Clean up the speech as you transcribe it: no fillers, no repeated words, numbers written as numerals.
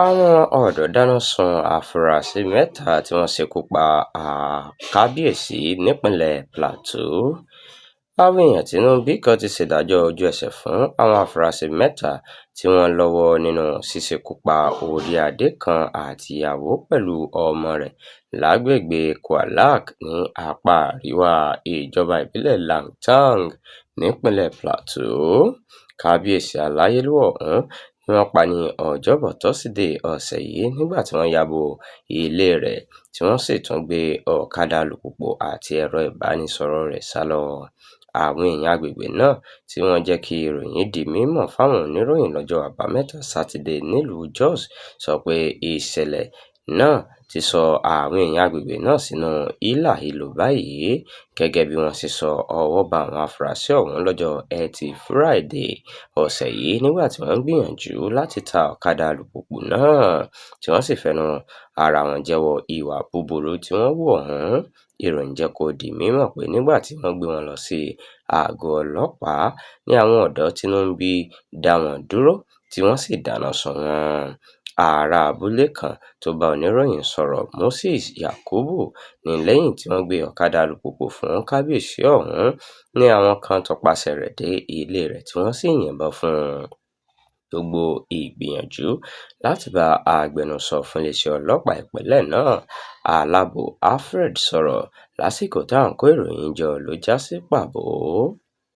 Àwọn ọ̀dọ́ dáná sun àfúrásì mẹ́ta tí wọ́n ṣekú pa kábíyèsí nípínlẹ̀ Plateau. Àwọn èèyàn tínú ń bí kan ti ṣèdájọ́ ojú ẹsẹ̀ fún àwọn àfúrásì mẹ́ta tí wọ́n lọ́wọ́ nínú ṣíṣekú pa orí adé kan àti ìyàwó pẹ̀lú ọmọ rẹ̀ lágbègbè Kwalak ní apá àríwá ìjọba ìbílẹ̀ Langtang nípínlẹ̀ Plateau. Kábíyèsí aláyélúwà ọ̀hún ni wọ́n pa ní Ọjọ́bọ̀ Tọ́sídẹ̀ẹ́ ọ̀sẹ̀ yìí nígbà tí wọ́n ya bo ilé rẹ̀ tí wọ́n sì tún gbé ọ̀kadà alùpùpù àti ẹ̀rọ ìbánisọ̀rọ̀ rẹ̀ sálọ. Àwọn èèyàn agbègbè náà tí wọ́n jẹ́ kí ìròyìn di mímọ̀ fáwọn oníròyìn lọ́jọ́ Àbámẹ́ta Sátidé nílùú Jos sọ pé ìṣẹ̀lẹ̀ náà ti sọ àwọn èèyàn agbègbè náà sínú hílàhílo báyìí. Gẹ́gẹ́ bí wọ́n ṣe sọ, ọwọ́ ba àwọn afurasí ọ̀hún lọ́jọ́ Ẹtì Fúráìdèé ọ̀sẹ̀ yìí nígbà tí wọ́n ń gbìyànjú láti ta ọ̀kadà alùpùpù náà, tí wọ́n sì fẹnu ara wọn jẹ́wọ́ ìwà búburú tí wọ́n hù ọ̀hún. Ìròyìn jẹ́ kó di mímọ̀ pé nígbà tí wọ́n gbé wọn lọ sí àgọ́ ọlọ́pàá ní àwọn ọ̀dọ́ tínú ń bí dá wọn dúró tí wọ́n sì dáná sun wọ́n. Ará abúlé kan tó bá oníròyìn sọ̀rọ̀, Moses Yakubu, ní lẹ́yìn tí wọ́n gbé ọ̀kadà alùpùpù fún kábíyèsí ọ̀hún ní àwọn kan tọpasẹ̀ rẹ̀ dé ilé rẹ̀ tí wọ́n sì yìnbọn fún un. Gbogbo ìgbìyànjú láti bá agbẹnusọ fún iléeṣẹ́ ọlọ́pàá ìpínlẹ̀ náà, Alábò Alfred, sọ̀rọ̀ lásìkò tá à ń kó ìròyìn jọ ló já sí pàbó.